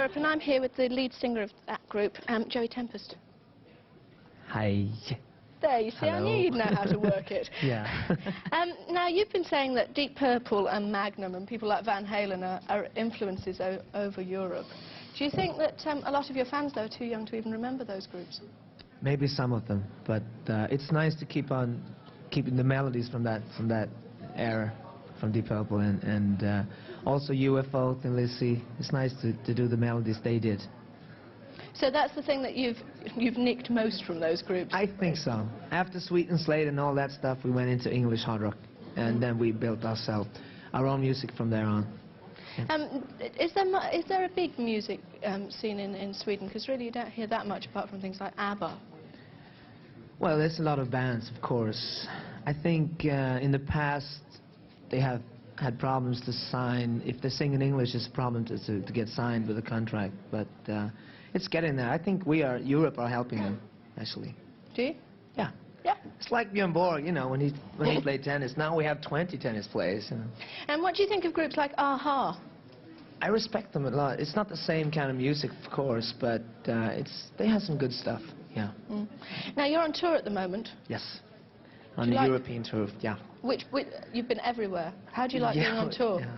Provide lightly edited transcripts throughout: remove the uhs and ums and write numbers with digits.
Europe, and I'm here with the lead singer of that group, Joey Tempest. Hi. There, you see, Hello. I knew you'd know how to work it. Yeah. Now, you've been saying that Deep Purple and Magnum and people like Van Halen are influences over Europe. Do you think that a lot of your fans, though, are too young to even remember those groups? Maybe some of them, but it's nice to keep on keeping the melodies from that era, from Deep Purple, and also UFO, Thin Lizzy. It's nice to do the melodies they did. So that's the thing that you've nicked most from those groups? I think so. After Sweet and Slade and all that stuff, we went into English hard rock, and then we built our own music from there on. Yeah. Is there a big music scene in Sweden? Because really you don't hear that much apart from things like ABBA. Well, there's a lot of bands, of course. I think in the past they have had problems to sign. If they sing in English, it's a problem to get signed with a contract. But it's getting there. I think Europe are helping them, actually. Do you? Yeah. Yeah. It's like Björn Borg, you know, when he played tennis. Now we have 20 tennis players. You know. And what do you think of groups like a-ha? I respect them a lot. It's not the same kind of music, of course, but they have some good stuff. Yeah. Mm. Now you're on tour at the moment. Yes. On the European tour. Yeah. You've been everywhere. How do you like being on tour? Yeah.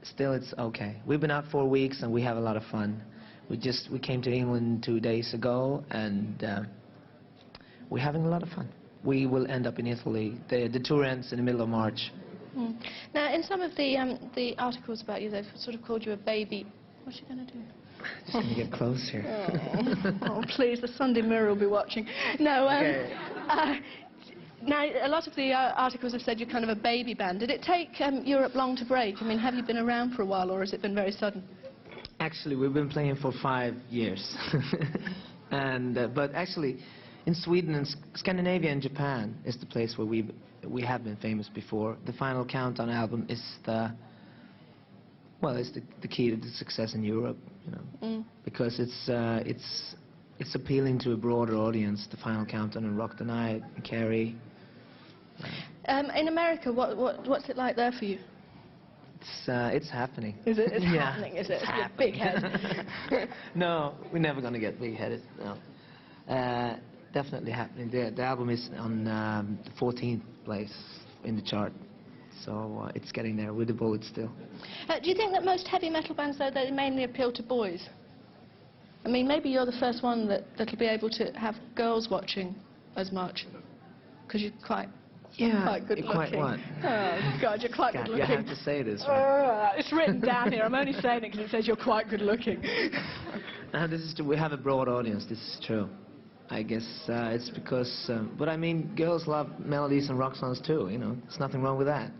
Still, it's okay. We've been out 4 weeks and we have a lot of fun. We came to England 2 days ago, and we're having a lot of fun. We will end up in Italy. The tour ends in the middle of March. Mm. Now, in some of the articles about you, they've sort of called you a baby. What's she going to do? Just going to get close here. Oh, please, the Sunday Mirror will be watching. No, okay. Now, a lot of the articles have said you're kind of a baby band. Did it take Europe long to break? I mean, have you been around for a while, or has it been very sudden? Actually, we've been playing for 5 years. But actually, in Sweden and Scandinavia and Japan is the place where we have been famous before. The Final Countdown album is the key to the success in Europe, you know, because it's appealing to a broader audience. The Final Countdown and Rock the Night and Carrie. In America, what's it like there for you? It's happening. Is it? It's yeah, happening, is it? It's Your big head. No, we're never going to get big-headed. No. Definitely happening. The album is on the 14th place in the chart, so it's getting there with the bullet still. Do you think that most heavy metal bands, though, they mainly appeal to boys? I mean, maybe you're the first one that'll be able to have girls watching as much, because you're quite good looking. Quite what? Oh God, you're quite good looking. You have to say this, right? It's written down here. I'm only saying it because it says you're quite good looking. Now, this is true. We have a broad audience. This is true. I guess it's because, but I mean, girls love melodies and rock songs too, you know. There's nothing wrong with that.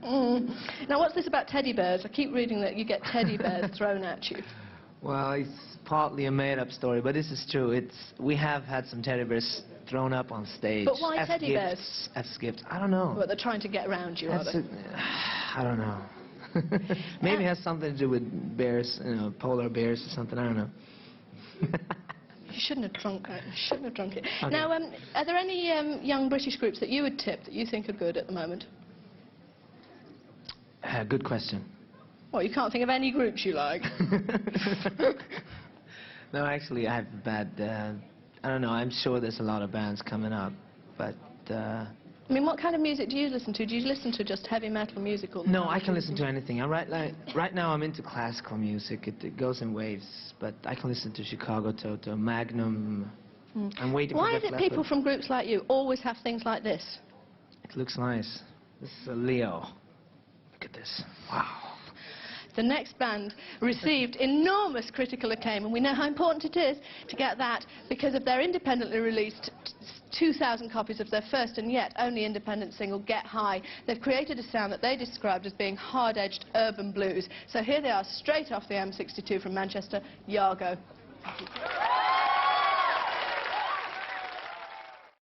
Now, what's this about teddy bears? I keep reading that you get teddy bears thrown at you. Well, it's partly a made-up story, but this is true. We have had some teddy bears thrown up on stage. But why teddy bears? As gifts. I don't know. Well, they're trying to get around you, are they? I don't know. Maybe it has something to do with bears, you know, polar bears or something. I don't know. You shouldn't have drunk it. You shouldn't have drunk it. Okay. Now, are there any young British groups that you would tip that you think are good at the moment? Good question. Well, you can't think of any groups you like. No, actually, I have a bad... I don't know. I'm sure there's a lot of bands coming up, but... I mean, what kind of music do you listen to? Do you listen to just heavy metal music all the time? No, I can listen to anything. Right now I'm into classical music. It goes in waves, but I can listen to Chicago Toto, Magnum. I'm waiting for Why is it people from groups like you always have things like this? It looks nice. This is a Leo. Look at this. Wow. The next band received enormous critical acclaim, and we know how important it is to get that because of their independently released 2,000 copies of their first and yet only independent single, Get High. They've created a sound that they described as being hard-edged urban blues. So here they are, straight off the M62 from Manchester, Yargo.